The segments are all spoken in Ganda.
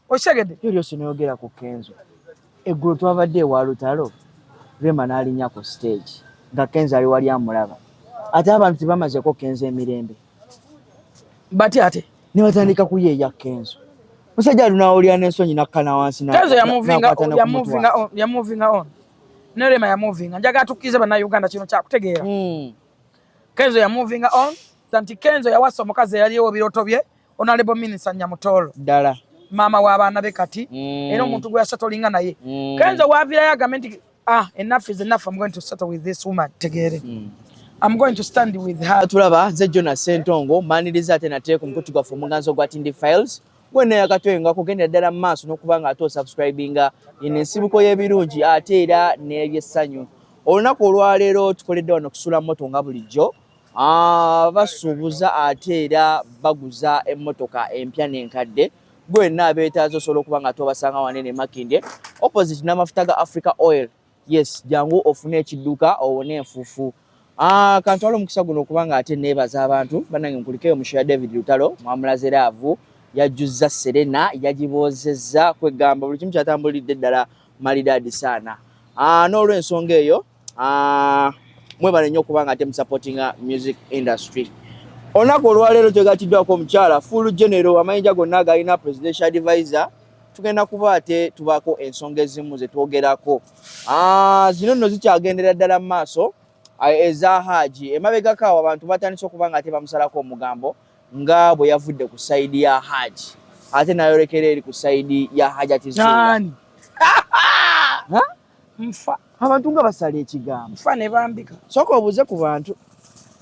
Oshegede. Yoli osinayogera ku Kenzo. Eggulu twabadde ewa lutalo. Rema n'alinnya ku stage. Nga Kenzo ali wali amulaba. Ate abantu tebamazeko Kenzo emirembe. Bati ate. Ne batandika kuyeeya Kenzo. Musajja alunaawulira n'ensonyi n'akkana wansi Kenzo ya moving on. Ne Rema ya moving. Njaga atukize bana Uganda kino kya kutegeera. Kenzo ya moving on. Tanti Kenzo ya waso mukazi yaliwo biroto bye. Honorable Minister Nyamutolo. Dala. Mama w'abaana be kati. Era omuntu gwe yasatolinga naye. Kenzo wavira ya agament enough is enough. I'm going to settle with this woman. Tegeere. I'm going to stand with her. Tulaba ze Jonas Sentongo maniriza ate nate ku mkutu gwa Muganzo gwa Tindi Files. Gwene yakatwenga kugenda ddala mu maaso n'okubanga ate subscribinga ensibuko y'ebirungi ate era n'ebyessanyu. Olunaku olwaleero tukoledde wano kusula moto nga bulijjo. Basuubuza ate era baguza emmotoka empya n'enkadde. Gwena abeetaaza osobola okubanga ate obasanga wanene Makinde opposite n'amafuta ga Africa Oil. Yes, jangu ofune ekidduka owone enfuufu. Kantwala omukisa guno okubanga ate neebaza abantu bannange nkulikeyo Mushoya David Lutalo mwamulaze laavu yajjuzza Serena yagiboozezza kwegamba buli kimu kyatambulidde ddala malidadi sana. N'olw'ensonga eyo mwebale nnyo okubanga ate musupportinga music industry. Olunaku olwaleero tegatiddwako omukyala Full General amayinja gonna agalina presidential advisor. Tugenda kuba ate tubaako ensonga ezimu ze twogerako. Zino nno zikyagendera ddala mu maaso. Eza Haji emabegako awo abantu batandise okubanga ate bamusalako omugambo nga bwe yavudde ku side ya Haji ate nayolekera eri ku side ya Hajjat Zurah. Mfa abantu nga basala ekigambo mfa ne bambika sooka obuuze ku bantu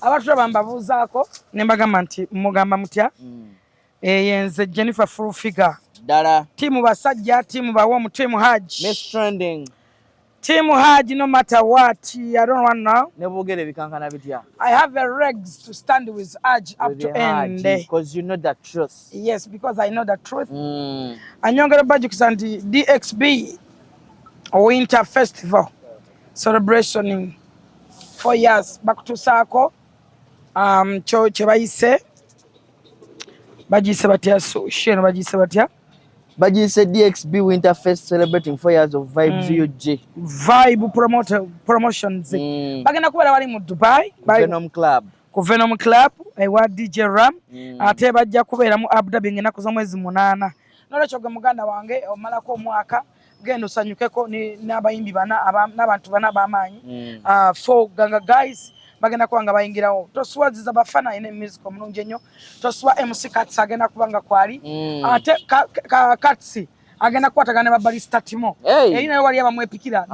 abantu bambabuuzaako ne mbagamba nti mugamba mutya. Yenze Jennifer Full Figure ddala timu basajja timu bawomu timu Haji Miss Trending Team Haji, no matter what, I don't want now. I have a regs to stand with Haji up to end. Because you know the truth. Yes, because I know the truth. Anyongera Bajuk Santi DXB Winter Festival celebration in 4 years back to Sako. Chebaise Bajise Batia so Shen Bajise Batia. Bajise DXB Winter Fest celebrating 4 years of Vibes UG. Vibe promotions. Bagenda kubera bali mu Dubai. Venom Club. Ku Venom Club. Ewa DJ Ram. Ate bajja kubera mu Abu Dhabi ngena kuza mwezi 8. Nolwekyo gwe muganda wange omalako omwaka genda osanyukeko n'abayimbi bana n'abantu bana b'amaanyi. Four ganga guys. Bagenda kubanga bayingirawo toswaziza bafana ine music omulungi ennyo toswa MC Katsi agenda kubanga kwali ate Katsi agenda kwatagana ba barista timo ine wali abamwepikira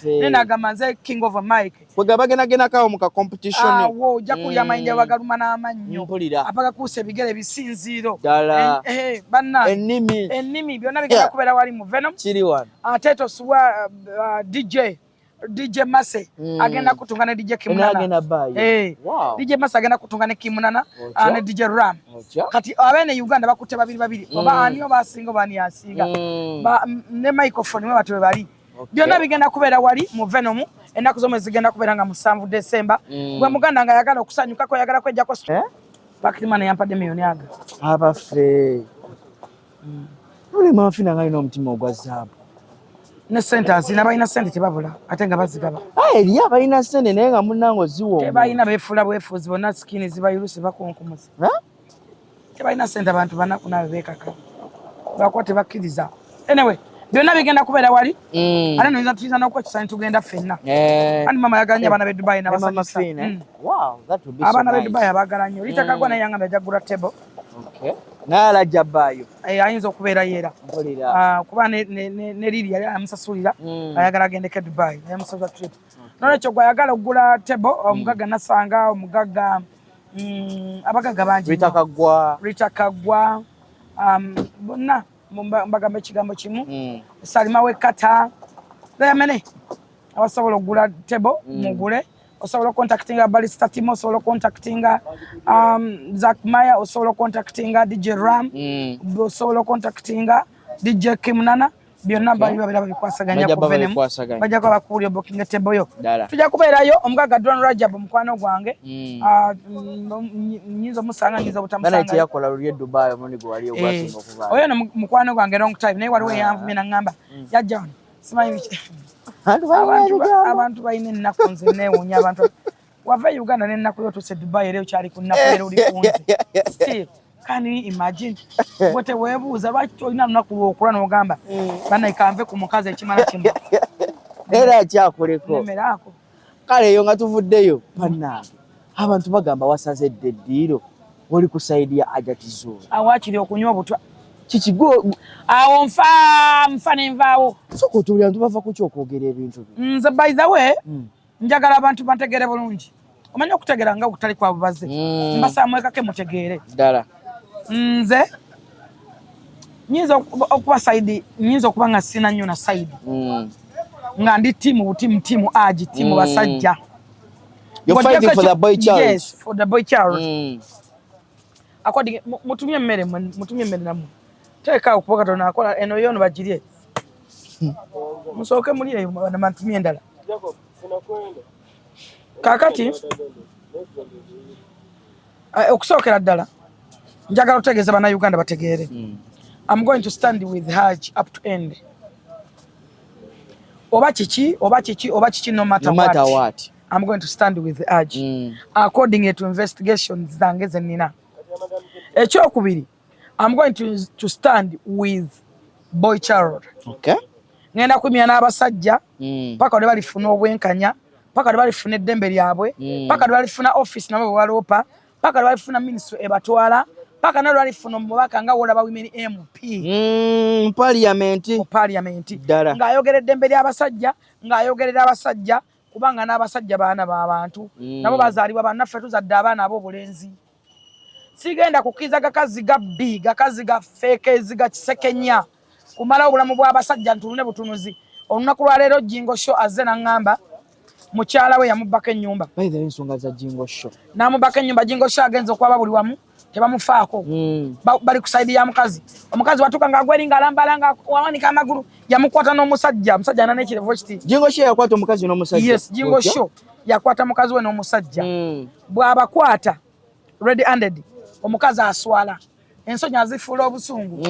neno agamba nze king of a mic kwega bagenda kawo mu ka competition wo jakuli amayinja bagaluma n'amannyo apaga kuuse bigere bisinziro banna ennimi byonna bigenda kubeera wali mu Venom kiri wano ate toswa DJ Mase agenda kutunga ne DJ Kimunana. DJ Mase agenda kutunga ne Kimunana ne DJ Ram. Kati abene Uganda bakutte babiri. Oba ani oba singo bani asinga. Ne microphone mwe batwe bali. Byonna bigenda kubeera wali mu Venom ennaku zomwe zigenda kubeera nga mu 7 December. Gwe muganda nga yagala okusanyuka ko yagala kwejja ko Pakimana yampadde miliyoni aga. Abafe. Ule mafina nga ino omutima ogwa zaabu. Ne centers nabalina sente tebabula ate nga bazigaba eriyo abalina sente naye nga munnango ziwo tebalina beefula bwefuzi bonna skini zibayulusi bakonkumuzi tebalina sente abantu banaku nabe beekaka bakuba tebakkiriza anyway byonna bigenda kubeera wali ate noyinza tuyinza n'okwekisani tugenda ffenna andi mama yaganya abaana be Dubai n'abasanyusa abaana be Dubai abaagala nnyo litakagwa naye yangamba yajja table nala jabayo ayinza okubeera yera kuba ne Lili yali amusasulira ayagala agendeke Dubai yamusaza trip nolwekyo gwe ayagala okugula table omugagga Nasanga omugagga abagagga bangi Ritakagwa bonna mbagamba ekigambo kimu Salima Wekata bemene abasobola okugula table mugule osobola contactinga Barista Timo osobola contactinga Zack Maya osobola contactinga DJ Ram osobola contactinga DJ Kimunana byonna bali babira babikwasaganya ku venemu bajja kwa bakulyo booking table yo tujja kubeerayo omugaga Don Rajab mukwano gwange nyinzo musanga nyiza butamusanga bana yakola luli Dubai omundi gwe wali ogwasinga okuva oyo mukwano gwange long time naye waliwo yanvumye nangamba yajja wano simanyi biki abantu balina ennaku nze neewuunya abantu wava Uganda n'ennaku yotuse Dubai era okyali ku nnaku era oli kunze still can you imagine bote webuuza lwaki olina lunaku lw'okula n'ogamba banayikanve ku mukazi ekimala kimu era akyakoleko nemeraako kale eyo nga tuvuddeyo bannange abantu bagamba wasazedde eddiiro oli ku sayidi ya Hajjat Zurah awakiri okunywa obutwa kikigo awo nfa nenvaawo soko tuli abantu bava ku kyokwogera ebintu nze by the way njagala abantu bantegere bulungi omanyi okutegera nga okutali kwa bubaze mbasamwekake mutegeere ddala nze nyinza okuba saidi nyinza okuba nga sina nnyo na saidi nga ndi timu aji timu basajja you're fighting for the boy child yes for the boy child according mutumye mmere namu teka okupoka tona akola eno yono bajirie musoke muri eyo na mantumye ndala kakati okusokera ddala njagala otegeza bana Uganda bategeere I'm going to stand with Hajj up to end oba chichi no matter what I'm going to stand with Hajj according to investigations zange zenina ekyokubiri I'm going to stand with boy child okay ngenda kumya n'abasajja paka bali balifuna obwenkanya paka bali balifuna eddembe lyabwe paka bali balifuna office nabo balopa paka bali balifuna ministry ebatwala paka nalo balifuna mubaka nga wola ba women MP parliament ng'ayogera eddembe ly'abasajja ng'ayogerera abasajja kubanga n'abasajja baana b'abantu nabo bazaalibwa bannaffe tuzadde abaana ab'obulenzi sigenda kukiza gakazi ga fake ziga kisekenya kumala obulamu bw'abasajja ntulune butunuzi olunaku lwa leero Jingo Show azze n'angamba mukyala we yamubaka ennyumba by the ensonga za Jingo Show n'amubaka ennyumba Jingo Show agenza okwaba buli wamu tebamufaako bali ku saidi ya omukazi watuka ng'agweringa alambalanga wawanika amagulu yamukwata n'omusajja omusajja n'ekirevu kiti Jingo Show yakwata omukazi n'omusajja yes Jingo Show yakwata mukazi we n'omusajja bw'abakwata red handed omukazi aswala ensonyi azifuula obusungu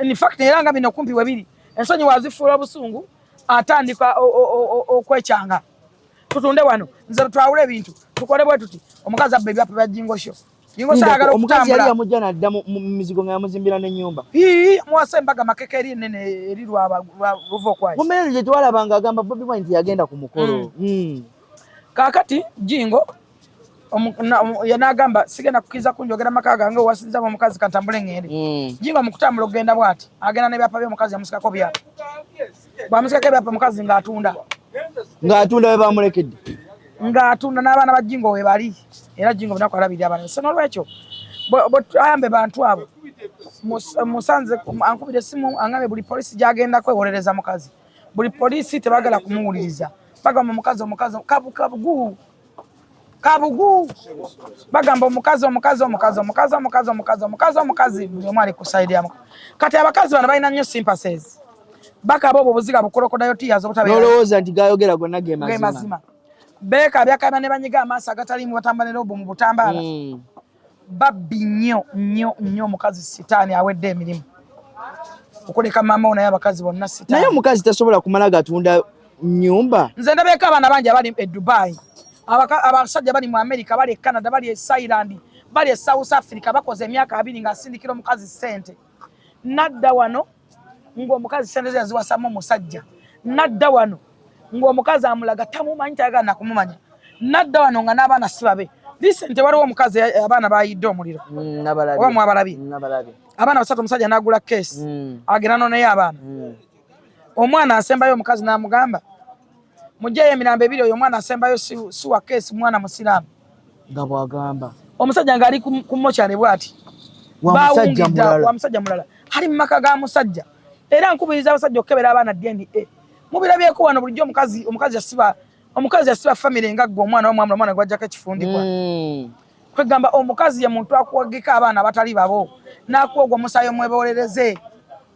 in fact era nga bino kumpi webiri ensonyi wazifuula obusungu atandika okwekyanga tutunde wano nze twawula ebintu tukole bwe tuti omukazi abba ebyapa bya Jingo Show agala omukazi yali yamujja n'adda mu mizigo nga yamuzimbira n'ennyumba mwasa embaga makeke eri enene eri luva okwayo mumerere gye twalabanga agamba Bobi Wine nti yagenda ku mukolo kaakati Jingo yanagamba sigenda kukiza kunjogera maka gange wasinza mu mukazi kantambule ngende Jingo mukutambula ogenda bwati agenda n'ebyapa by'omukazi yamusikako byapa bwamusikako ebyapa mukazi ng'atunda we bamulekedde ng'atunda n'abaana ba Jingo we bali era Jingo binaku alabirira abaana so n'olwekyo ayambe bantu abo musanze ankubira essimu angambe buli polisi gyagenda kwewolereza mukazi buli polisi tebagala kumuwuliriza bagamba omukazi kabugu bagamba omukazi buli omu ali ku sayidi yamu kati abakazi bano balina nnyo sympathies bakaba obwo obuziga bukolokodayo tiyazo nolowooza nti gayogera gonna ge mazima beekabyakaba ne banyiga amaaso agatalimu batambalira obwo mu butambaala babbi nnyo omukazi sitaani awedde emirimu okuleka maama wo naye abakazi bonna sitaani naye omukazi tasobola kumala gatunda nnyumba nze ndabeeko abaana bangi abali e Dubai abasajja bali mu America bali e Canada bali e Thailand bali e South Africa bakoze emyaka 2 ng'asindikira omukazi ssente nadda wano ng'omukazi ssente ze yaziwasamu omusajja nadda wano ng'omukazi amulaga tamumanyi tayagala nakumumanya nadda wano nga n'abaana si babe lisente waliwo omukazi abaana bayidde omuliro oba mwabalabye abaana basatu omusajja n'agula keesi agenda nonaye abaana omwana asembayo omukazi n'amugamba mujjayo emirambo ebiri oyo omwana asembayo si wa keesi mwana musiraamu nga bw'agamba omusajja ng'ali ku mokyale bw'ati wa musajja mulala ali mu maka ga musajja era nkubiriza abasajja okukebera abaana DNA mubirabyeko wano bulijjo omukazi yasiba famire nga gwe omwana wamwamula omwana gwajjako ekifundikwa kwegamba omukazi ye muntu akuwagika abaana abatali babo n'akuwa ogwo omusaayi omwebolereze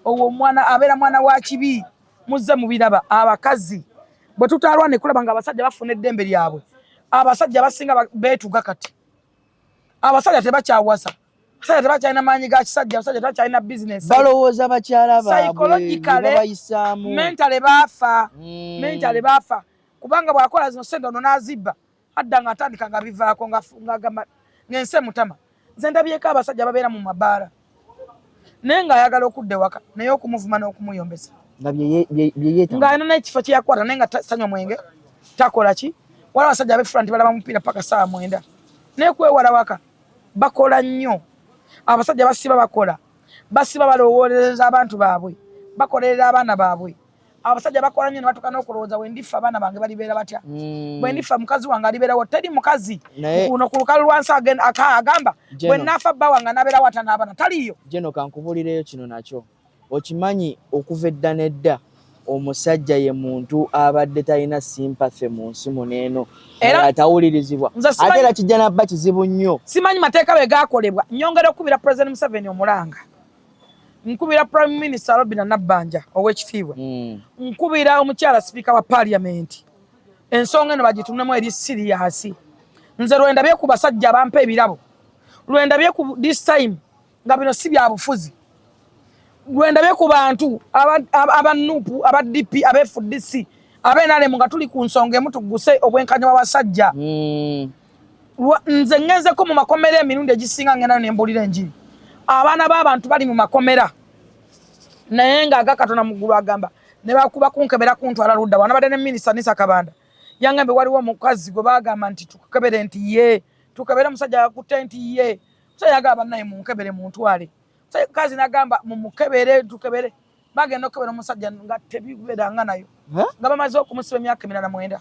owo mwana abeera mwana wa kibi muzze mubiraba abakazi bwe tutalwane kulaba nga abasajja bafuna eddembe lyabwe abasajja basinga beetuga kati abasajja tebakyawasa abasajja tebakyalina maanyi ga kisajja abasajja tebakyalina bizinesi balowooza bakyala baabwe babayisaamu mentale baafa mentale baafa kubanga bw'akola zino sente ono n'azibba adda nga atandika nga bivaako ng'agamba ng'ensi emutama nze ndabyeko abasajja babeera mu mabaala naye ng'ayagala okudda ewaka naye okumuvuma n'okumuyombesa ng'alina n'ekifo kye yakwata naye nga tanywa mwenge takola ki waliwo abasajja ab'effula nti balaba mupiira paka ssaawa 9 naye kwewala waka bakola nnyo abasajja basiba bakola basiba balowoolereza abantu baabwe bakolerera abaana baabwe abasajja bakola nnyo ne batuuka n'okulowooza bwe ndifa abaana bange balibeera batya bwe ndifa mukazi wange alibeerawo teri mukazi kuno ku lukalu lwansi agamba bwe naafa bba wange anabeerawo ata n'abaana taliyo jeno kankubulireyo kino nakyo okimanyi okuva edda n'edda omusajja ye muntu abadde talina sympathy mu nsi muneeno atawulirizibwa ate era kijja nabba kizibu nnyo simanyi mateeka bwe gaakolebwa nyongera okukubira President Museveni omulanga nkubira Prime Minister Robina Nabbanja ow'ekifiibwa nkubira omukyala Speaker wa Parliament ensonga eno bagitunemu eri serious nze lwendabye ku basajja abampa ebirabo lwendabye ku this time nga bino si bya bufuzi lwendabye ku bantu abanupu aba DP aba FDC abenalemu nga tuli ku nsonga emu tuguse obwenkanya bw'abasajja nze ngenzeko mu makomera emirundi egisinga ngenda nembulira enjiri abaana b'abantu bali mu makomera naye ng'aga Katonda muggulu agamba ne bakuba kunkebera kuntwala ludda wana badde ne Minisita Nisa Kabanda yangambe waliwo omukazi gwe baagamba nti tukebere nti ye tukebere omusajja yakutte nti ye musajja agamba naye munkebere muntwale kazi nagamba mumukebere tukebere bagenda okebera omusajja nga tebiberanga nayo nga bamaze okumusiba emyaka 9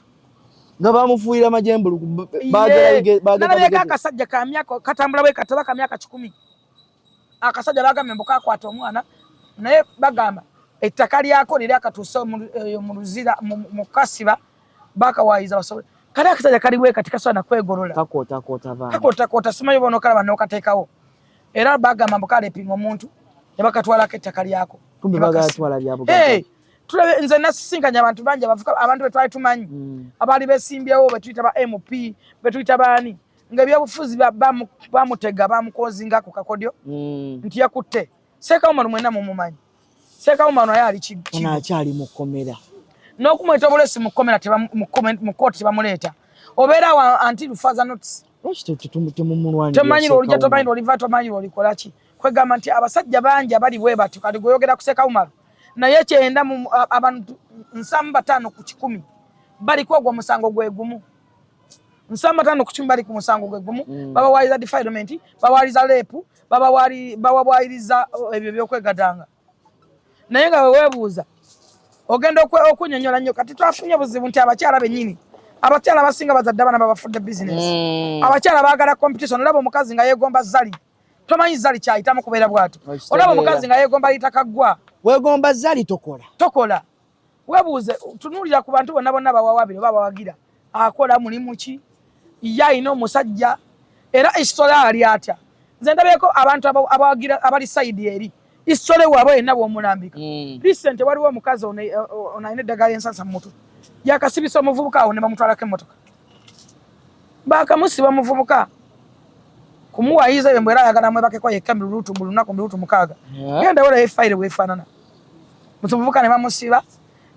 nga bamufuuyira majembulu bagera akasajja ka myaka katambula bwe kataba ka myaka 10 akasajja bagamba mbuka akwata omwana naye bagamba ettaka lyako liri akatuuse mu luzira mu kasiba bakawayiza basobole kale akasajja kaliwe katika swana kwegolola kakota simanyi bono kalaba n'okateekawo era bagamba mbuka alepinga omuntu ne bakatwalako ettaka lyako kumbe bagatwala lya Buganda tulabe nze nasisinkanya abantu bangi abavuka abantu betwali tumanyi abali besimbyewo betuyita ba MP betuyita baani ng'ebyobufuzi bamutega bamukozinga ku kakodyo nti yakutte Ssekawuma mwena mumumanyi Ssekawuma naye ali kibu akyali mu kkomera n'okumweta obulesi mu kkomera mu kooti tebamuleeta obeera wa anti lufaza notice temanyi lw'olijja tomanyi lw'oliva tomanyi lw'olikola ki kwegamba nti abasajja bangi abali bwe batyo kati gweyogera ku Ssekawuma naye 9 abantu 75 ku 100 baliko ogwo musango gwe gumu 75 ku 10 bali ku musango gwe gumu babawaliza defilement babawaliza lepu babawaliza ebyo byokwegadanga naye nga wewebuuza ogenda okunyonyola nnyo kati twafunye buzibu nti abakyala bennyini abakyala abasinga bazadde abaana babafudde business abakyala baagala competition olaba omukazi nga yeegomba zali tomanyi zali kyayitamu kubeera bw'ato olaba omukazi nga yeegomba litakaggwa weegomba zali tokola webuuze tunuulira ku bantu bonna bonna bawawabire oba bawagira akola mulimu ki ye ayina omusajja era isitole ali atya nze ndabyeko abantu abawagira abali sayidi eri isitole waabwe yenna bw'omulambika recent waliwo omukazi ono alina eddagala ensansa mu mutwe yakasibisa omuvubuka awo ne bamutwalako emmotoka bakamusiba omuvubuka kumuwayiza ebyo mbwera ayagala mwebakeko yekka mu lunaku 6 genda wola efayire bwefaanana muvubuka ne bamusiba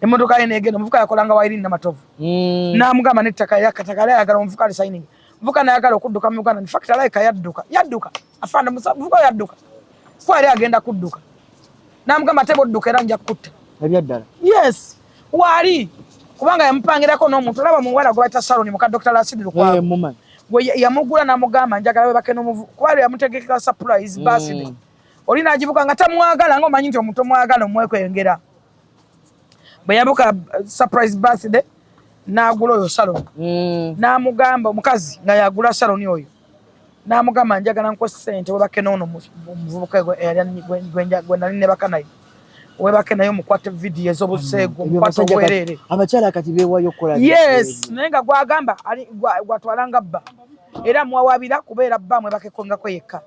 emmotoka ye negenda omuvubuka yakolanga wayiri namatovu n'amugamba n'ettaka yakataka ayagala omuvubuka ali signing omuvubuka nayagala okudduka mu Uganda nifakiti alayika yadduka afaana omuvubuka yadduka kwali agenda kudduka n'amugamba teba odduka era nja kukutta ebyaddala yes wali kubanga yamupangirako n'omuntu olaba muwala gwe bayita saloni muka Dr. Lasidi Lukwago gwe yamugula n'amugamba njagala webake n'omuvubuka kwali yamutegekera surprise birthday oli n'agibuka nga tamwagala ng'omanyi nti omuntu omwagala omwekwengera bwe yabuka surprise birthday n'agula oyo saloni n'amugamba omukazi nga yagula saloni oyo n'amugamba njagala nko ssente webake n'ono omuvubuka gwe nali ne baka naye webake naye omukwate vidiyo ez'obuseegu omukwate obwereere abakyala kati beewayo okukola yes naye nga gwagamba gwatwalanga bba era muwawabira kubeera bba mwebakekongako yekka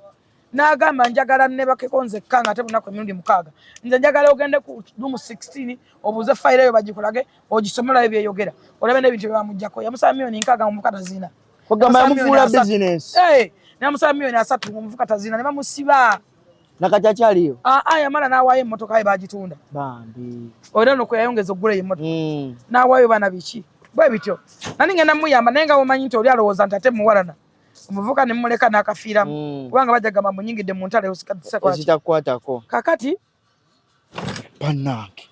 n'agamba njagala ne bakekonze kanga ate bunaku emirundi 6 nze njagala ogende ku room 16 obuze file eyo bagikulage ogisomera ebyeyogera olabe n'ebintu byamujjako yamusaba milioni 6 mu mukata zina kugamba yamufuula business namusaba milioni 3 mu mukata zina ne bamusiba nakachakyaliyo yamala n'awaayo emmotoka ye bagitunda bambi era no kweyongeza oggula emmotoka n'awaayo bana biki bwe bityo nani ngenda muyamba naye nga womanyi nti oli alowooza nti ate muwalana omuvuka ne mumuleka n'akafiiramu kubanga bajja gamba munyingidde mu ntale ezitakukwatako kakati bannange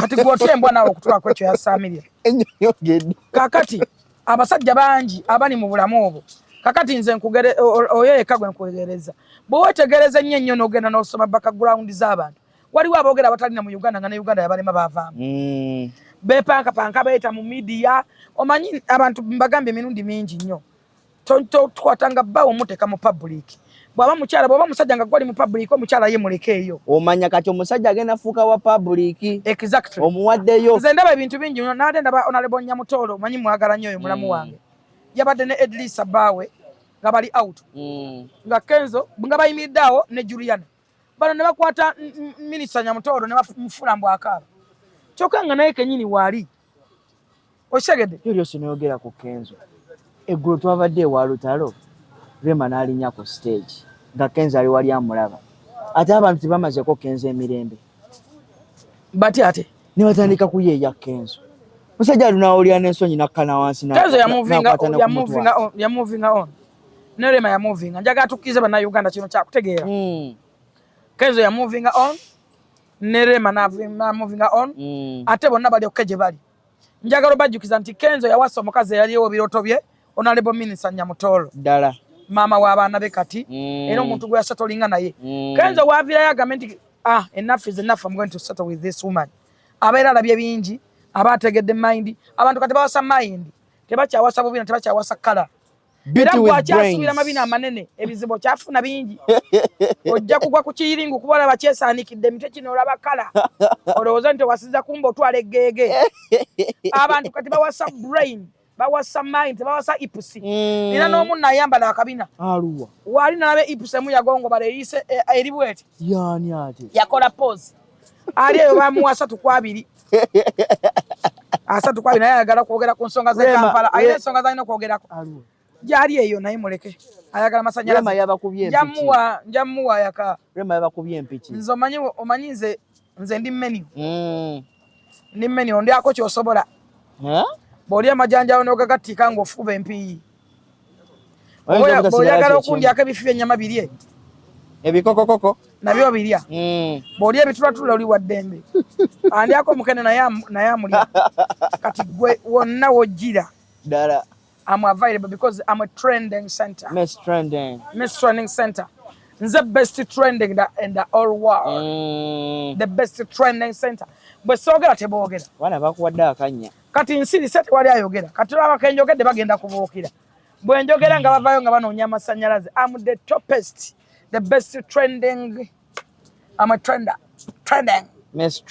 kati gw'otembwa naawe okutwako ekyo yasaamira kakati abasajja bangi abali mu bulamu obwo kakati nze oyo yekka gwe nkutegereza bwe weetegereza ennyo n'ogenda n'osoma background z'abantu waliwo aboogera abatalina mu Uganda nga ne Uganda yabalema baavaamu bepankapanka beeta mu midiya omanyi abantu mbagambye emirundi mingi nnyo tukwatanga bbawo omuteeka mu public bw'aba mukyala bw'oba musajja nga gwali mu public omukyala ye mulekeeyo omanya kati omusajja agenda fuuka wa public exactly omuwaddeyo nze ndaba ebintu bingi nnyo naate ndaba Honorable Nyamutoolo omanyi mwagala nnyo oyo mulamu wange yabadde ne Edlisa Bawe nga bali out nga Kenzo nga bayimiridde awo ne Juliana bano ne bakwata minisita Nyamutoolo ne bamufula mbu akaaba kyokka nga naye kenyini waali okitegedde yolyosi noyogera ku Kenzo eggulo twabadde ewa lutalo Rema n'alinnya ku stage nga Kenzo ali wali amulaba ate abantu tebamazeko Kenzo emirembe bati ate ne batandika kuyeeya Kenzo musajja alinawulira n'ensonyi nakkana wansi Kenzo ya moving on ne Rema ya moving njagala tukkize bannayuganda kino kyakutegeera Kenzo ya moving on ne Rema na moving on ate bonna bali okka gye bali njagala obajjukiza nti Kenzo yawasa omukazi eyaliwo biroto bye Honorable Minister Nyamutoolo ddala maama w'abaana be kati era omuntu gwe yasatolinga naye Kenzo waavirayo agambe nti enough is enough, I'm going to settle with this woman abeera alabye bingi aba ategedde mind abantu kati bawasa mind tebakyawasa bubina tebakyawasa kala era bwakyasubira mabina amanene ebizibu kyafuna bingi ojja kugwa ku kiyiringu kubola bakyesaanikidde emitwe kino olaba kala olowooza nti wasiza kumba otwala eggege abantu kati bawasa brain bawasa mind tebawasa ipusi era n'omunno ayambala akabina aluwa waali nalabe ipusi emu yagongobala eyise eri bweti yani ate yakola pose ali eyo bamuwa 3-2 3-2 naye ayagala kwogera ku nsonga ze Kampala ayina ensonga zalina okwogerako gyali eyo naye muleke ayagala masanyalaze njamuwa yaka Rema yabakubye empiki nze omanyi nze ndi menu ndi menu ondyako kyosobola bw'oli amajanjawo n'ogagatika ng'ofuba empiiyi bw'oyagala okundyako ebifi by'ennyama birye ebikokokoko nabyo birya bw'oli ebitulatula oli wa ddembe andyako omukene naye amulya kati gwe wonna wojjira ddala I'm available because I'm a trending center. Miss Trending Center. The best trending in the whole world. The best trending center. But sogera tebogera. Wana bakuwadde akanya. Kati nsiri sete wali ayogera. Kati laba kenjogedde bagenda kubuukira. Bwe njogera nga bavaayo nga banoonya amasanyalaze. I'm the toppest. The best trending. I'm a trender. Trending. Miss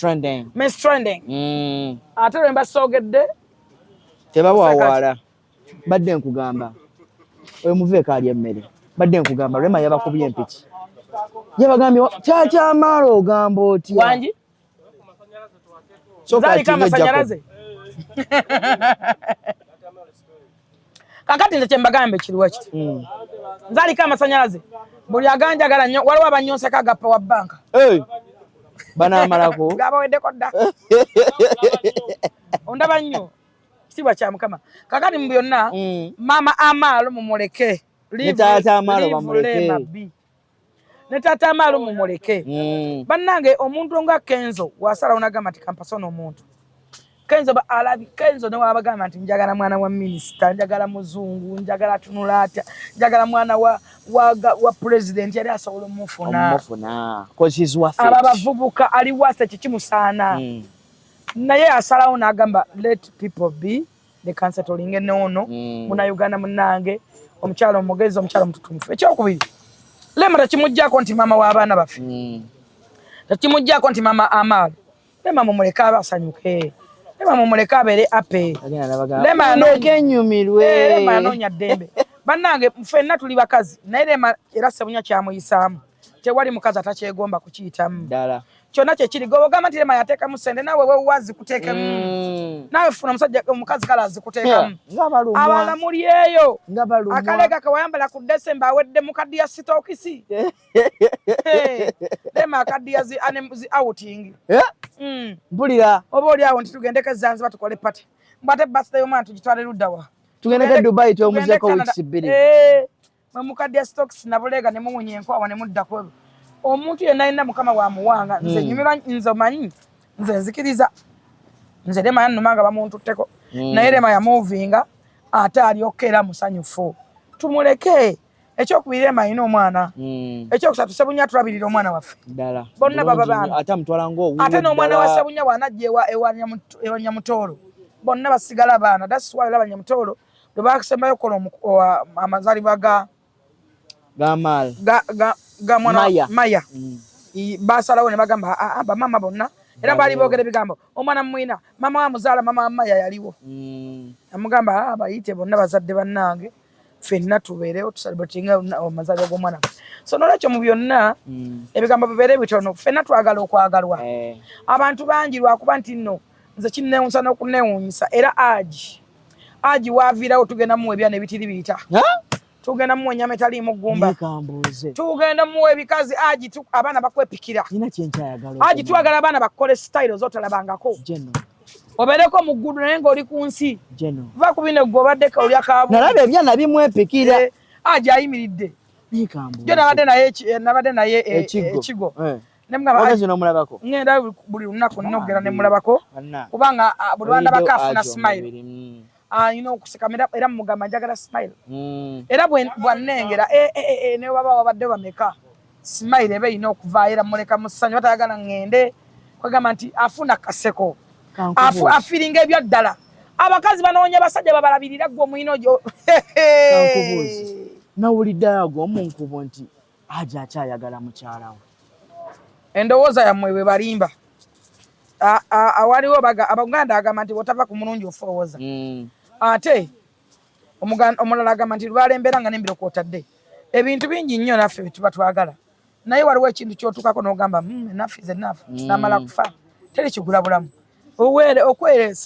Trending. Ate lwe mbasogedde. Tebawawaala. Badde nkugamba oyo muveeko alya emmere badde nkugamba Rema yabakubye empiki yabagambye kyakyamaalo ogamba otya wangi zali kama sanyalaze kakati nze kyembagambe kiriwo kiti zali kama sanyalaze buli aganjagala nnyo waliwo abanyonseko agappa wa banka banaamalako gabaweddeko dda ondaba nnyo kitibwa kya Mukama kakati mu byonna mama Amalo mumuleke ne taata Amalo bamuleke ne taata Amalo mumuleke bannange omuntu nga Kenzo wasala unagamba nti kampasono omuntu Kenzo ne wabagamba nti njagala mwana wa minister njagala muzungu njagala tunulata njagala mwana wa president yali asobola omufuna because he's worth it abavubuka ali wase kikimusaana naye asalawo n'agamba let people be the cancelling enono muna Uganda munange omukyalo omugezi omukyalo mututumufu ekyokubiri Rema takimujjako nti mama w'abaana baffe takimujjako nti mama Amalo Rema mumuleka abasanyuke Rema mumuleka abeere ape Rema anoonya ddembe bannange ffenna tuli bakazi naye Rema era Ssebunya kyamuyisaamu tewali mukazi atakyegomba kukiyitamu ddala kyonna kyekiri gobagamba nti Rema yateekamu sente naawe wewa zikuteekemu naawe funa omusajja omukazi kala azikuteekamu abala muli eyo akalega kawayambala ku Desemba awedde mu kadiya sitookisi Rema akadiya zi outing mpulira oba oli awo nti tugendeko Zanzibar tukole pati mbate birthday y'omwana tugitwale luddawa tugendeko Dubai twemuzeeko weeks 2 mukadya stocks na bulega ne mumunye enkwawa ne muddako omuntu yenna alina mukama wa muwanga nze nyumirwa nze omanyi nze nzikiriza nze Rema yannumanga bamuntutteko naye Rema yamuvinga ate alyokera musanyufu tumuleke ekyokubiri Rema alina omwana ekyokusatu Ssebunya tulabirira omwana waffe bonna baba baana ate n'omwana wa Ssebunya bw'anajja ewa Nyamutoolo bonna basigala baana that's why olaba Nyamutoolo lwe baasembayo kola amazaalibwa ga mwana Maya basalawo ne bagamba bamama bonna era baali boogera ebigambo omwana mwina mama wa muzaala mama wa Maya yaliwo amugamba bayite bonna bazadde bannange ffenna tubeerewo tusalibatinga amazaalibwa g'omwana so nolwekyo mu byonna ebigambo bibeere bitono ffenna twagala okwagalwa abantu bangi lwakuba nti nno nze kinnewuusa n'okunnewuunyisa era aji waaviirawo tugenda muwa ebyana ebitiri biyita tugenda muwa ennyama etaliimu ggumba tugenda muwa ebikazi aji abaana bakwepikira aji twagala abaana bakole sitayiro z'otalabangako obeereko mu ggudu naye ng'oli ku nsi va ku bino gwe obaddeko olya kaabu nalaba ebyana bimwepikira aji ayimiridde jo nabadde naye ekigo nomulabako ngenda buli lunaku nnogera ne mulabako kubanga buli lwandabako afuna smile ayina okusekamira era mugamba njagala smile era bwannengera ne baba wabadde bameka smile ebe ina okuvaayo era muleka mu ssanyu batayagala ngende kwegamba nti afuna kaseko afiringa ebyo ddala abakazi banoonya basajja babalabirira gwe omuyino gyo nawulidde ago omunkubo nti aja akyayagala mukyalawe endowooza yammwe bwe balimba awaliwo abaganda agamba nti bwotava ku mulungi ofowooza ate omulala agamba nti lwalembeera nga nembiro kwotadde ebintu bingi nnyo naffe byetuba twagala naye waliwo ekintu kyotukako n'ogamba enaffe is enough namala kufa teri kigula bulamu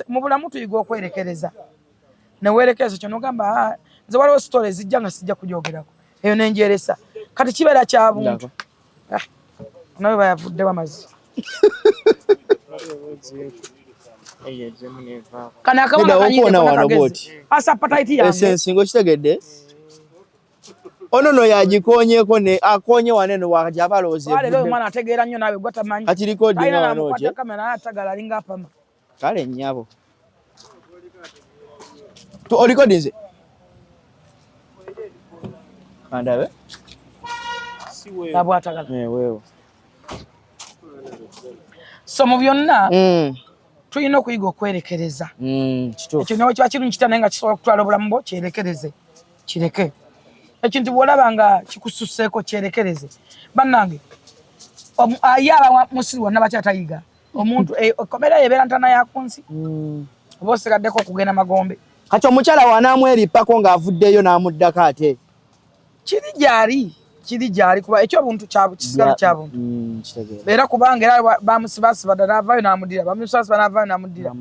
mu bulamu tuyiga okwerekereza newerekereza kyo n'ogamba nze waliwo sitole zijja nga sijja kujoogerako eyo nenjeresa kati kibeera kya buntu nawe bayavuddewo amazzi kana akabonakanyinasapataiti yangesensinga okitegedde ono no yagikonyeko ne akonye waneno wajabaloozealero omwana ategeera nnyo naawe gwatamanyi kati likodinga wanoje kamera atagala alinga apama kale nnyabo olikodinze andabe abwatagala wewe so mu byonna tulina okuyiga okwerekereza ekyo nawe kiba kirungi kita naye nga kisobola okutwala obulamu bwo kyerekereze kireke ekintu bw'olaba nga kikussuseeko kyerekereze bannange ye aba musiri wonna bakyatayiga omuntu ekomera yebeera ntana yakunsi oba osigaddeko okugenda magombe kati omukyala wanaamweripako ng'avuddeyo n'amuddako ate kiri gyali kuba ekyobuntu kisigalo kyabuntu era kubanga era bamusibasiba ddala avaayo n'amuddira bamusibasiba n'avaayo n'amuddira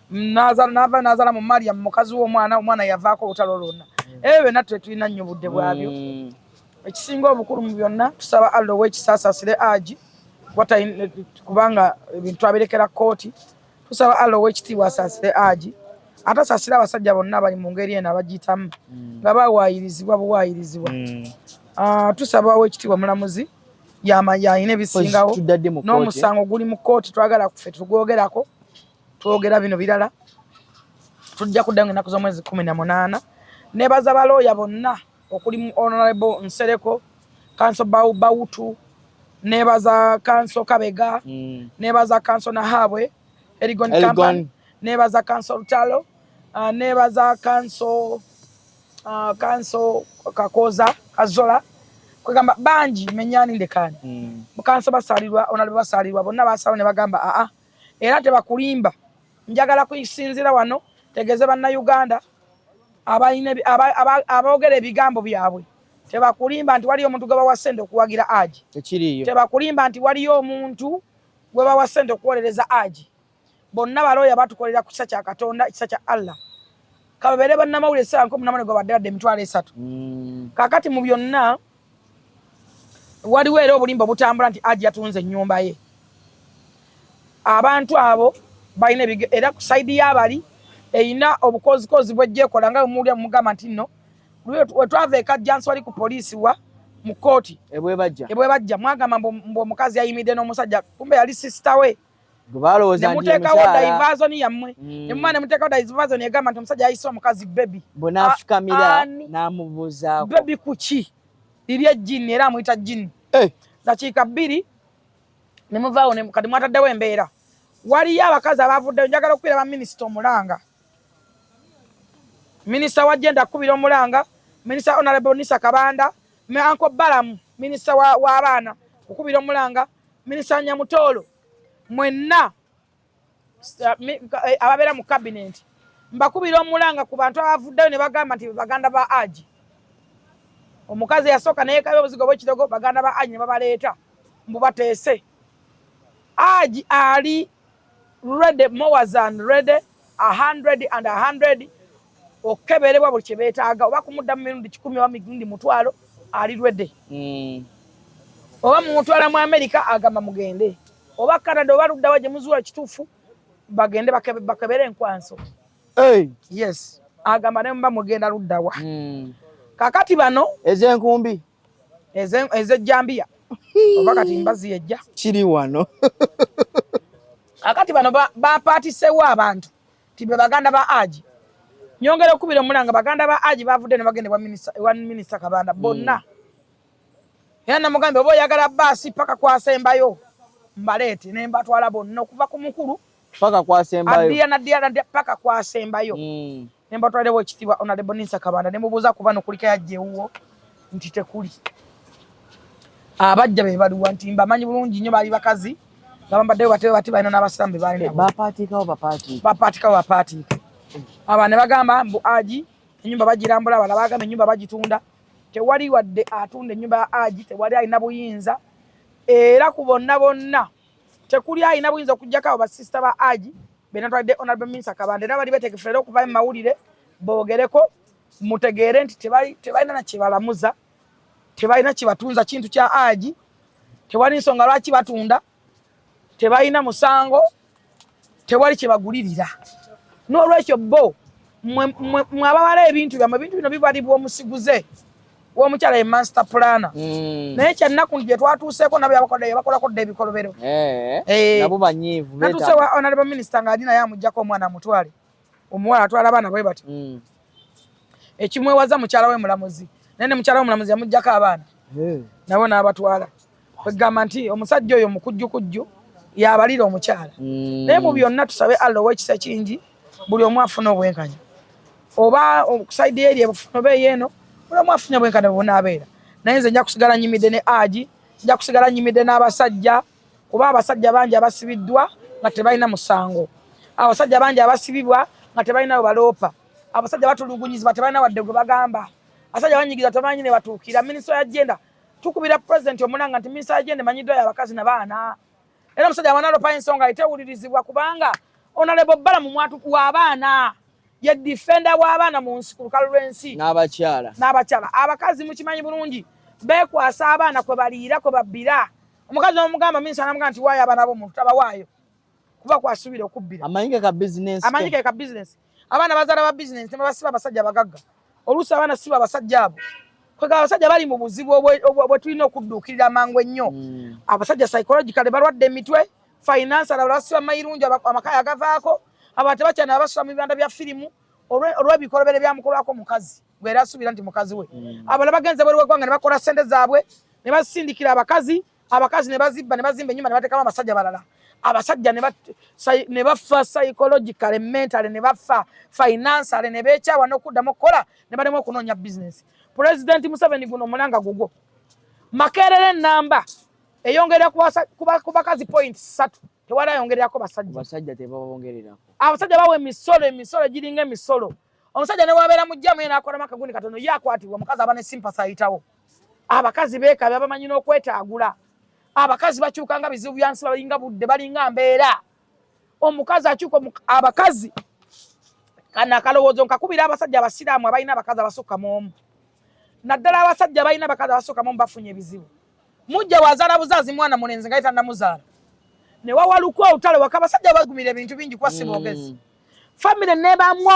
n'azaala mu Mariam mukazi w'omwana yavaako olutalo lwonna ebyo byonna tetulina nnyo budde bwabyo ekisinga obukulu mu byonna tusaba Allah ow'ekisaasasire aji kubanga ebintu abirekera kooti tusaba Allah ow'ekitiibwa asaasire aji ate asaasire abasajja bonna abali mu ngeri eno abagiyitamu nga bawaayirizibwa buwaayirizibwa tusaba ow'ekitiibwa mulamuzi yayina ebisingawo n'omusango guli mu kooti twagala kuffe tugwogerako twogera bino birala tujja kuddamu ennaku z'omwezi 18 nebaza balooya bonna okuli honorable Nsereko kanso Bawutu nebaza kanso Kabega nebaza kanso Nahabwe Erigon Company nebaza kanso Lutalo nebaza kanso Kakoza Kazola kwegamba bangi menyani lekani kanso basalirwa honorable basalirwa bonna basawo ne bagamba era tebakulimba njagala kuyisinzira wano tegeze banna Uganda aboogera ebigambo byabwe tebakulimba nti waliyo omuntu gwe bawa ssente okuwagira Hajji tekiriyo tebakulimba nti waliyo omuntu gwe bawa ssente okuwolereza Hajji bonna balooya batukolera ku kisa kya Katonda kisa kya Allah kababeere bannamawulire essaawa 18 gwe badde emitwalo 3 kaakati mu byonna waliwo era obulimba obutambula nti Hajji yatunze ennyumba ye abantu abo balina era ku sayidi y'abali eyina obukozikozi bw'ejjeekola nga bwe mugamba nti nno we twava ekajjansi wali ku poliisi wa mu kooti ebwebajja mwagamba mbu omukazi yayimidde n'omusajja kumbe yali sisita we nemuteekawo diversion yammwe nemuma nemuteekawo diversion egamba nti omusajja yayise omukazi bebi bonafukamira n'amubuuzaako bebi kuki liri ejjini era amuyita jjini dakiika 2 nemuvaawo kati mwataddewo embeera waliyo abakazi abavuddeyo njagala okubeera ba minisita omulanga minisita wa jenda akubira omulanga minisita honorable Nisa Kabanda Anko Balamu minisita w'abaana okubira omulanga minisita Nyamutoolo mwenna ababeera mu cabinet mbakubira omulanga ku bantu abavuddeyo ne bagamba nti baganda ba Hajji omukazi yasooka naye kabe obuzigo bw'ekitogo baganda ba Hajji ne babaleeta mbu bateese Hajji ali ready more than ready 100 okeberebwa buli kyebeetaaga oba kumuddamu mirundi 10 oba mirundi 1000 ali ready oba mumutwala mu America agamba mugende oba Canada oba luddawa gye muzuula kituufu bagende bakebere enkwanso yes agamba ne mba mugenda luddawa kakati bano ez'enkumbi ez'ejjambiya oba kati mbazi yejja kiri wano kakati bano bapaatisewo abantu tibe baganda ba Hajji nyongera okubira omulanga baganda ba Hajji bavudde ne bagende wa minisita Kabanda bonna era namugambe oba oyagala baasi paka kwasembayo mbaleete ne mbatwala bonna okuva ku mukulu paka kwasembayo addiya paka kwasembayo ne mbatwalewo ekitiibwa honorable Nisa Kabanda ne mubuuza ku bano kuliko yajjewuwo nti tekuli abajja be baliwa nti mbamanyi bulungi nnyo baali bakazi ngabambaddeyo batewe bati balina n'abasiramu be baali nabo bapaatikawo aba ne bagamba mbu Hajji ennyumba bagirambula abala bagamba ennyumba bagitunda tewali wadde atunda ennyumba ya Hajji tewali alina buyinza era ku bonna tekuli alina buyinza okuggyako abo basisita ba Hajji benatwadde honorable Nisa Kabanda era bali betegefu era okuva mu mawulire boogereko mutegeere nti tebalina na kyebalamuza tebalina kyebatunza kintu kya Hajji tewali nsonga lwaki batunda tebalina musango tewali kyebagulirira n'olwekyo bo mwabawala ebintu bino bibalibwa omusiguze w'omukyala ye master planner naye kyannaku gye twatuuseeko nabo yabakolako dde ebikolobero nabo banyiivu natuuse wa honorable minister ng'ali naye amuggyako omwana amutwale omuwala atwala abaana bwe bati ekimwewaza mukyala we mulamuzi naye ne mukyala we mulamuzi yamuggyako abaana nabo n'abatwala kwegamba nti omusajja oyo mukujjukujju yabalira omukyala naye mu byonna tusabe Allah ow'ekisa kingi buli omu afuna obwenkanya oba okusaidi eri ebufuna be yeeno buli omu afunye obwenkanya bunaabeera naye nze nja kusigala nnyimidde ne Hajji nja kusigala nnyimidde n'abasajja kuba abasajja bangi abasibiddwa nga tebalina musango abasajja bangi abasibibwa nga tebalina baloopa abasajja batulugunyizibwa tebalina wadde gwe bagamba abasajja banyigiza tebamanyi ne batuukira minisita y'agenda tukubira pulezidenti omulanga nti minisita y'agenda emanyiddwayo abakazi n'abaana era omusajja awanalopa ensonga etewulirizibwa kubanga honorable Balamu mwatuku w'abaana ye defender w'abaana mu nsi ku lukalu lw'ensi n'abakyala abakazi mukimanyi bulungi beekwasa abaana kwe baliira kwe babbira omukazi n'omugamba minisita n'amugamba nti waayo abaana b'omuntu tabawaayo kuba kwasuubira okubbira amanyike ka business abaana bazaala ba business ne basiba abasajja abagagga oluusi abaana siba abasajja abo kwega abasajja bali mu buzibu obwe tulina okudduukirira amangu ennyo abasajja psychological balwadde emitwe finance alabasiba mayirungi amakaya agavaako aba tebakyana abasula mu bibanda bya firimu olw'ebikolobero byamukolwako mukazi bwera asuubira nti mukazi we abala bagenze bweri w'eggwanga ne bakola ssente zaabwe ne basindikira abakazi ne bazimba ennyumba ne bateekamu abasajja balala abasajja ne bafa psychological mental ne bafa financial ne beekyawa n'okuddamu okukola ne balemu okunoonya business President Museveni guno omulanga gugwo Makerere namba eyongerera ku bakazi point 3 tewala yongererako basajja tebabongererako abasajja bawe emisolo giringa emisolo omusajja ne wabeera mu jjamu yena akola makaguni katono yakwatibwa omukazi abane sympathy ayitawo abakazi beekabe abamanyi n'okwetaagula abakazi bakyukanga bizibu byansi balinga budde balinga mbeera omukazi akyuka abakazi kana akalowoozo nkakubira abasajja abasiraamu abalina abakazi abasukka mu omu naddala abasajja balina abakazi abasukka mu omu bafunye ebizibu mujja wazaala buzaazi mwana mulenzi nga yita namuzaala ne wawaluka olutale waka abasajja bagumira ebintu bingi kuba si boogezi famire nebamu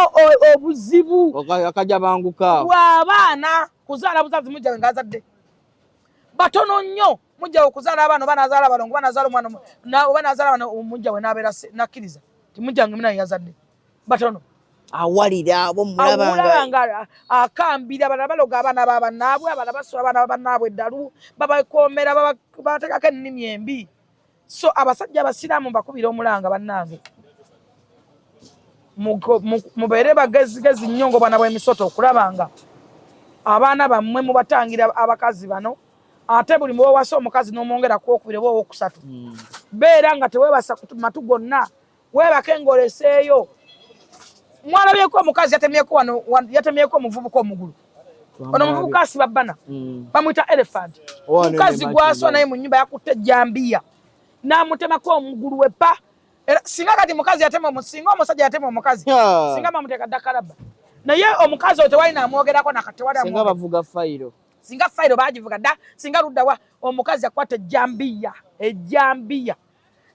obuzibu akajja banguka bw'abaana kuzaala buzaazi mujja we ngazadde batono nnyo mujja okuzaala abaana banazaala balongo banazaala omwana banazaala bana mujja we n'abeera nakkiriza timujjange mina yazadde batono awalira abo mulabanga akambira bana baloga abaana babanaabwe abana basula abaana babanaabwe eddalu babakoomera babateekako ennimi embi so abasajja abasiraamu bakubira omulanga bannange mubeere bagezigezi nnyo ng'obwana bw'emisoto okulabanga abaana bammwe mubatangira abakazi bano ate buli muwewasa omukazi n'omwongera kwokubiri oba owokusatu beera nga teweebasa matu gonna weebake ng'oleseeyo mwalabyeko omukazi yatemyeko omuvubuka omugulu ono omuvubuka asiba bbana bamuyita elephant omukazi gwaswa naye mu nnyumba yakutte ejjambiya n'amutemako omugulu wepa singa kati mukazi yatema singa omusajja yatema omukazi singa bamuteeka ddakalaba naye omukazi oyo tewalina amwogerako singa bavuga fayiro singa fayiro bagivuga dda singa luddawa omukazi yakwata ejjambiya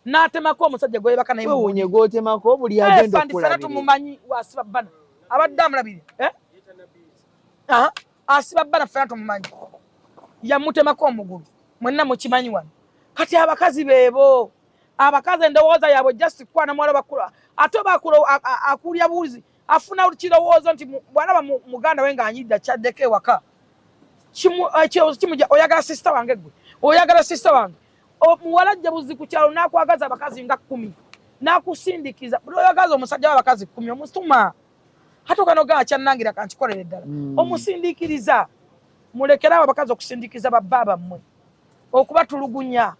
n'atemako omusajja gwebaka naye wewunye gw'otemako buli agenda okulabira tumumanyi wasiba bbana abadde amulabire asiba bbana ffena tumumanyi yamutemako omugulu mwenna mukimanyi wano kati abakazi beebo abakazi endowooza yaabwe just kwana mwala bakulu ate bakulu akulya buuzi afuna kirowoozo nti bw'alaba muganda we ng'anyidda kyaddeko ewaka kimujja oyagala sisita wange gwe oyagala sisita wange muwala ajja buzi ku kyalo n'akwagaza abakazi nga 10 n'akusindikiza buli oyagaza omusajja w'abakazi 10 omusituma ate okanogaa kyannangira kankikolere ddala omusindikiriza mulekere abo abakazi okusindikiza babba bammwe okubatulugunya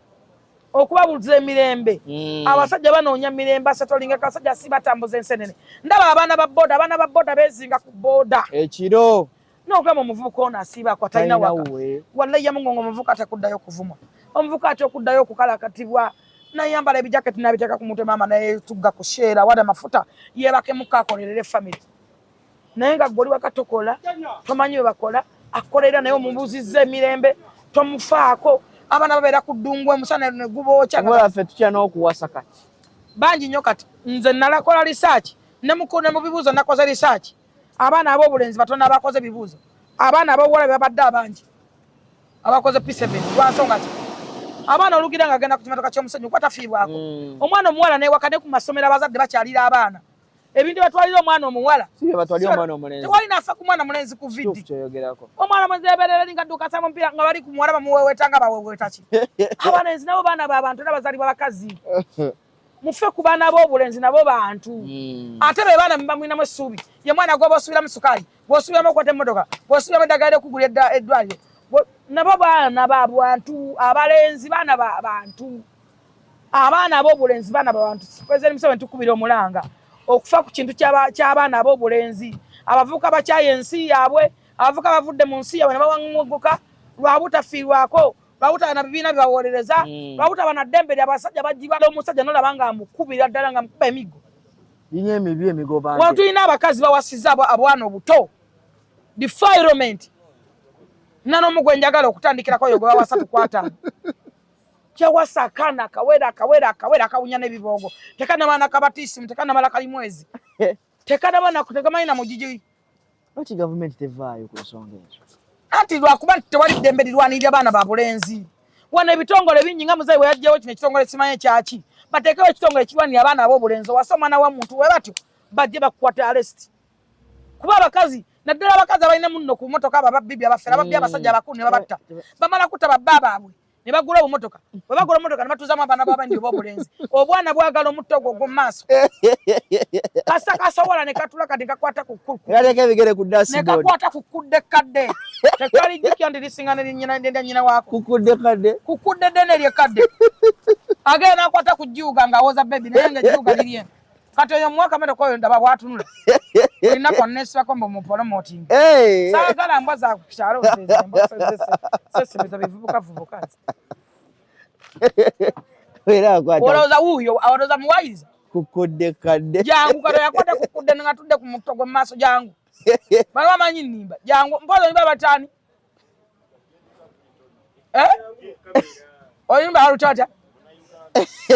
okubabuuza emirembe abasajja banoonya mirembe asatolinga kasajja sibatambuza ensenene ndaba abaana ba booda beezinga ku booda ekiro n'ogamba omuvubuka ono asiiba akwatayina waka wallahi yamungongo omuvubuka atekuddayo kuvuma omuvubuka ate okuddayo okukalakatibwa nayambala ebijaketi n'abiteeka ku mutwe maama naye tugga ku sheera wada mafuta yeebakemu kakolerera efamire naye nga gwoli wakatokola tomanyi we bakola akolera naye omubuuzizza emirembe tomufaako abaana babeera ku ddungu emusana ne gubookya waffe tutya n'okuwasa kati bangi nnyo kati nze nalakola research ne mu bibuuzo nakoze research abaana ab'obulenzi batono abakoze bibuuzo abaana ab'obuwala babadde abangi abakoze P7 lwansonga ki abaana olugira nga agenda ku kimotoka ky'omusenyu kwatafiibwako omwana omuwala newaka ne ku masomero abazadde bakyalira abaana ebintu batwalira omwana omuwala tewalina afa ku mwana mulenzi ku vidi omwana mulenzi yabeerera nga dduka sa mupiira nga bali ku muwala bamuweweeta nga baweweeta ki abalenzi nabo baana b'abantu n'abazaalibwa bakazi mufe ku baana b'obulenzi nabo bantu ate be baana bamwinamu essuubi ye mwana gwoba osubiramu sukaali bw'osubiramu okwata emmotoka bw'osubiramu eddagala ly'okugula eddwaliro nabo baana ba bantu abalenzi baana ba bantu abaana ab'obulenzi baana ba bantu President Museveni ntukubira omulanga okufa ku kintu ky'abaana ab'obulenzi abavubuka bakyaye ensi yaabwe abavubuka bavudde mu nsi yaabwe ne bawaŋŋuguka lwabutafiirwako lwabutaba na bibiina byebawolereza lwabutaba na ddembe ly'abasajja bagibala omusajja nolaba nga amukubira ddala nga mukuba emiggo linya emibi emigo bange wano tulina abakazi bawasiza abwana obuto defilement nna n'omugwe njagala okutandikirako oyo gwe bawasa tukwataano kyawasa akaana akawera akawunya n'ebiboogo tekanamana kabatiisimu tekanamala kalimwezi tekanamana tegamanyi na mugigi lwaki gavumenti tevaayo ku nsonga ezo anti lwakuba nti tewali ddembe lirwanirira baana ba bulenzi wano ebitongole bingi nga muzeeyi bwe yajjawo kino ekitongole simanyi ekyaki bateekewo ekitongole kirwanirira abaana ab'obulenzi owasa omwana wa muntu we batyo bajje bakukwata arrest kuba abakazi naddala abakazi abalina munno ku motoka ababbibi abafera ababbi abasajja abakulu ne babatta bamala kutta babba baabwe ne bagula obumotoka bwe bagula obumotoka ne batuuzamu abaana b'abandi ob'obulenzi obwana bwagala omutto ogwo ogw'omu maaso kasa kasobola ne katula kati kakwata ku yaleka ebigere ku ne kakwata ku kudde kadde tekali jjukya nti lisingana nyina waako kukudde ddene eryekadde agenda n'akwata ku jjuuga ng'awoza bebi naye nga ejjuuga lirye kati oyo muwaka motoka oyo ndaba bw'atunula olina konneswa ko mu promoting saagala mbwa za kukyalo sese bivubuka era kwata oloza wuyo oloza muwayiza kukudde kadde jangu kalo yakwata kukudde nga tudde ku mutto gwe maaso jangu baba manyi nimba jangu mpozo nimba batani oyimba harutata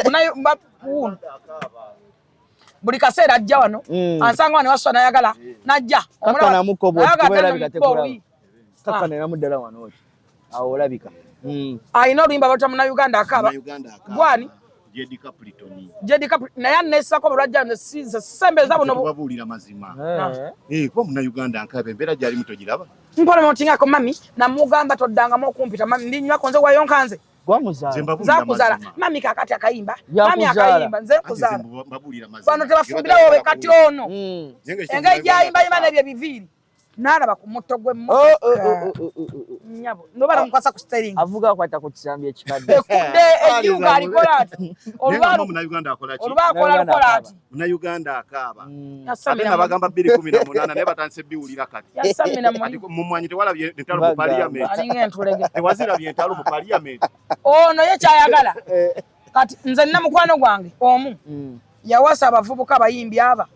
unayo mbapun buli kaseera ajja wano ansanga wano waswa nayagala najja kakana mukobo kubera bikatekula kakana namuddala wano oti awo olabika ayina oluyimba balota muna Uganda akaba gwani Eddy Capritoni naye nnesako bulwajja nesiza sisembeza buno babuulira mazima kuba muna Uganda akaba embeera gyali mutogiraba mpole motingako mami namugamba toddangamu okumpita mami ndinywako nze wayonkanze zakuzala mami kakati akayimba mami akayimba nze kuzala bano tebafumbirawo be kati ono engeri gyayimbayimba nebyo biviiri n'alaba ku mutto gwe nyabo nobala mukwasa ku steering avuga akwata ku kisambi ekikadde ekudde ejjunga alikola ati olubakola lukola ati muna Uganda akaaba ate nabagamba 2018 naye batandise biwulira kati mumwanyi tewalabye entalo mu parliament alinga entulege tewazirabye entalo mu parliament ono ye kyayagala kati nze nina mukwano gwange omu yawasa abavubuka abayimbi aba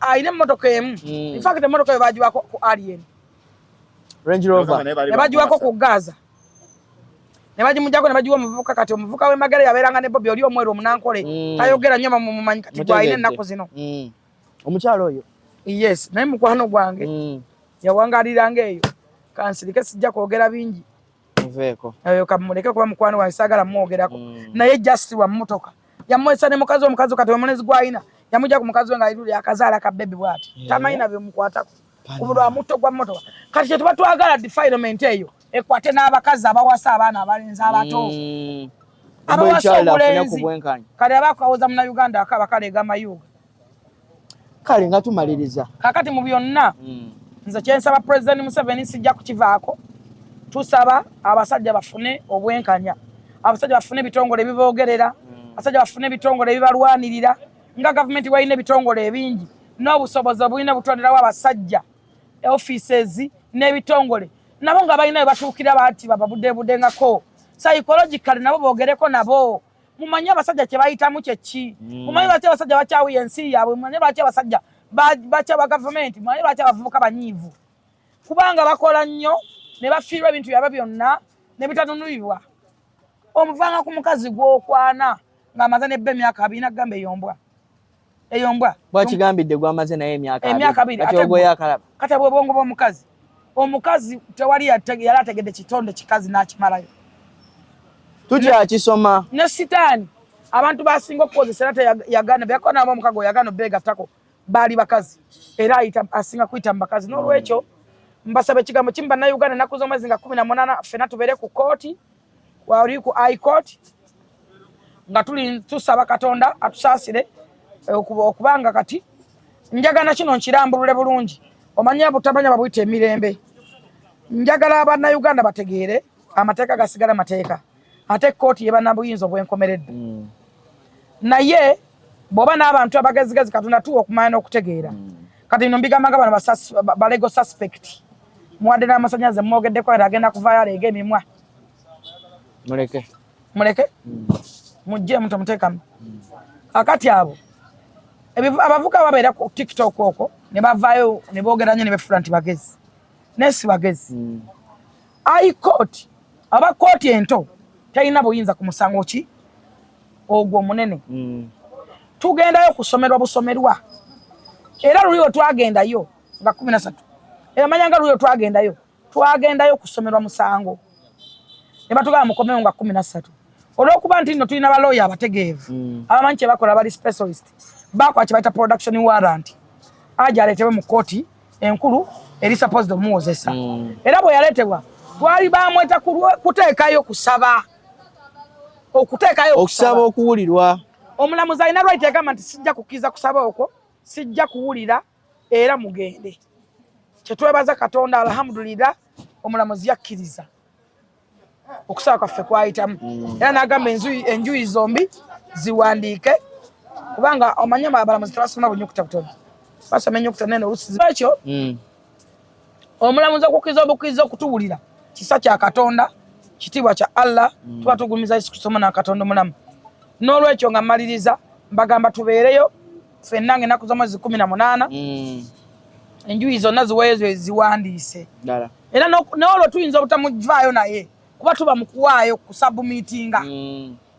ayina emmotoka emu in fact emmotoka yo bagiwako ku Alien Range Rover ne bagiwako ku Gaza ne bagimujjako ne bagiwa omuvubuka kati omuvubuka w'emagere yabeeranga ne Bobby oli omweru omunankole tayogera nnyo bamumanyi kati gwayina ennaku zino omukyalo oyo yes naye mukwano gwange yawangaliranga eyo kansirike sijja kwogera bingi muveeko eyo kamuleke kuba mukwano wange saagala mwogerako naye just wa mmotoka yamwesa ne mukazi omukazi kati omunezi gwayina yamujja ku mukazi we nga iruli akazaala ka bebe bwati tamanyi nabyo mukwatako kubulwa mutto gwa mmotoka kati kye tuba twagala defilement eyo ekwate n'abakazi abawasa abaana abalenzi abato abawasa obulenzi kale abakawoza muna Uganda akaba kaleega mayuga kale nga tumaliriza kakati mu byonna nze kyensaba President Museveni sijja kukivaako tusaba abasajja bafune obwenkanya abasajja bafune bitongole biboogerera abasajja bafune bitongole bibalwanirira nga government wayine bitongole ebingi n'obusobozi obulina butonderawo abasajja offices n'ebitongole nabo nga balina batuukira bati bababuddebuddengako psychologically nabo boogereko nabo mumanyi abasajja kye bayitamu kyeki mumanyi lwaki abasajja bakyawiya ensi yaabwe mumanyi lwaki abasajja bakyawa government mumanyi lwaki abavubuka banyiivu kubanga bakola nnyo ne bafiirwa ebintu byabwe byonna ne bitanunulibwa omuvanga ku mukazi gw'okwana ng'amaze nebba emyaka 2 nagamba eyombwa bwakigambidde gwamaze naye emyaka 2 kati bwobwongo bw'omukazi omukazi tewali yali ategedde kitonde kikazi n'akimalayo tukyakisoma ne sitaani abantu basinga okukozesa era yagana byakona abo omukago yagana beegattako baali bakazi era asinga kuyita mu bakazi n'olwekyo mbasaba ekigambo kimu bannayuganda ennaku z'omwezi nga 18 ffenna tubeere ku kooti wali ku high court nga tusaba Katonda atusaasire okubanga kati njagala kino nkirambulule bulungi omanye butabanya babuyita emirembe njagala abannayuganda bategeere amateeka gasigala mateeka ate kooti yebana buyinza obwenkomeredde naye bw'oba n'abantu abagezigezi Katonda tuwa okumanya n'okutegeera kati bino mbigambanga bano balego suspect muwadde n'amasannyalaze mwogeddeko era agenda kuvaayo aleega emimwa muleke mujje muteekamu akati abo abavuka babeera ku TikTok okwo ne bavaayo ne boogera nnyo ne befuula nti bagezi nesi bagezi high court aba kooti ento talina buyinza ku musango ki ogwo omunene tugendayo kusomerwa busomerwa era luliyo twagendayo nga 13 era manyanga luliyo twagendayo kusomerwa musango ne batugamba mukomewo nga 13 olwokuba nti nno tulina balooya abategeevu abamanyi kye bakola bali specialist bakola kye bayita production warrant aja aleetebwe mu kooti enkulu eri supposed omuwozesa era bwe yaleetebwa twali bamweta kuteekayo kusaba okusaba okuwulirwa omulamuzi alina right egamba nti sijja kukkiriza kusaba okwo sijja kuwulira era mugende kyetwebaza Katonda alhamdulillah omulamuzi yakkiriza okusaba kwaffe kwayitamu era n'agamba enjuyi zombi ziwandiike kubanga omanye abalamuzi tebasoma bunyukuta butono basamenya okutanene olusizi ekyo omulamuzi okukiza obukiza okutuwulira kisa kya Katonda kitiibwa kya Allah tuba tugumiza Yesu Kristo na Katonda omulamu n'olwekyo nga mmaliriza mbagamba tubeereyo ffenna ng'ennaku z'omwezi 18 enjuyi zonna ziweeyo ziwandiise era n'olwo tuyinza obutamuvaayo naye kuba tuba mu kuwaayo ku sabumiitinga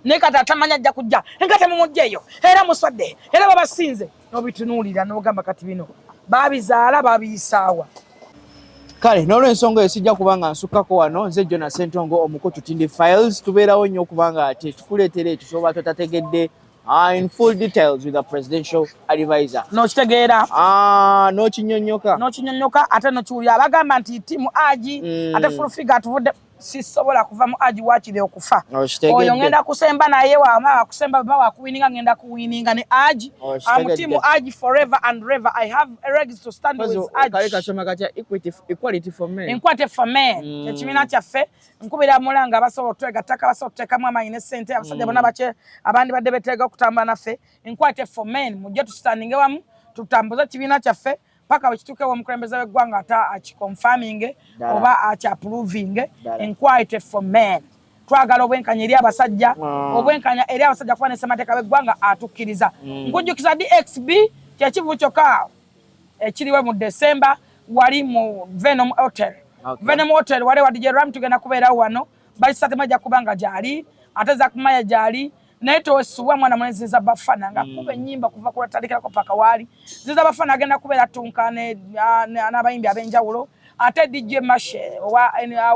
naye kati atamanya ajja kujja enga temumugjeeyo era muswadde era babasinze n'obitunuulira n'ogamba kati bino baabizaala baabiyisaawa. Kale n'olw'ensonga eyo sijja kubanga nsukkako wano nze Jona Ssentongo omukutu Tindi Files tubeerawo nnyo okubanga ate tukuleetera ekyo ky'oba totategedde in full details with the presidential advisor. N'okitegeera n'okinyonnyoka ate n'okiwulira abagamba nti ttiimu Aji ate full figure atuvudde sisobola kuva mu Aji waakiri okufa oyo ngenda kusemba naye wama kusemba baba wakuwininga ngenda kuwininga ne Aji tiimu Aji forever and ever. I have a right to stand with Aji. Kale kasoma katya equality for men. Equality for men. Ekibiina kyaffe nkubira mulanga abasobola otwegattaka abasobola otuteekamu amaanyi ne ssente abasajja bonna bake abandi badde beteega okutambula naffe equality for men mujje tusitandinge wamu tutambuze ekibiina kyaffe paka wekituukewo omukulembeze w'eggwanga ata akiconfirming oba akiapproving equality for men. Twagala obwenkanya eri abasajja obwenkanya eri abasajja kuba nesemateeka w'eggwanga atukkiriza nkujjukiza DXB kyekivu kyokka ekiriwe mu December wali mu Venom Hotel. Venom Hotel wale wa DJ Ram tugenda kubeerawo wano balisate majja kubanga gyali ate za kumaya gyali naye towesuwa mwana mwenezi za bafana nga kuba ennyimba kuva kulatandikirako paka wali ziza bafana agenda kubeera tunkane n'abayimbi ab'enjawulo ate DJ Mashe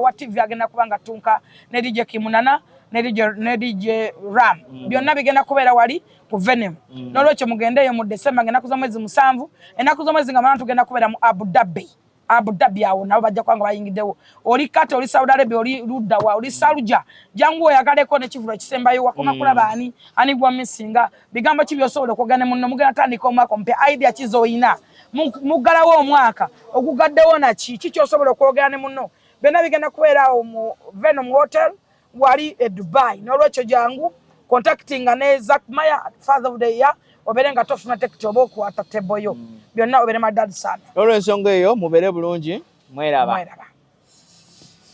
wa TV agenda kubanga tunka ne DJ Kimunana ne DJ Ram byonna bigenda kubeera wali ku Venom n'olwekyo mugendeyo mu December ngenda kuza mwezi 7 ennaku z'omwezi nga mwana tugenda kubeera mu Abu Dhabi awo nabo bajja kwanga bayingiddewo oli kate oli Saudi Arabia oli Ludda wa oli Saluja jangu oyagaleko n'ekivulo ekisembayo wakoma kulaba ani gwa missinga bigambo ki byosobola okugana munno mugenda tandika omwaka ompe idea kizoyina mugalawo omwaka ogugaddewo na kiki kyosobola okwogera ne munno bena bigenda kubeerawo mu Venom Hotel wali e Dubai n'olwekyo jangu contacting ne Zack Maya father of the year oberenga tofuna tekiti oba okuwata teboyo byonna obere madad sana. Olw'ensonga eyo mubeere bulungi mweraba.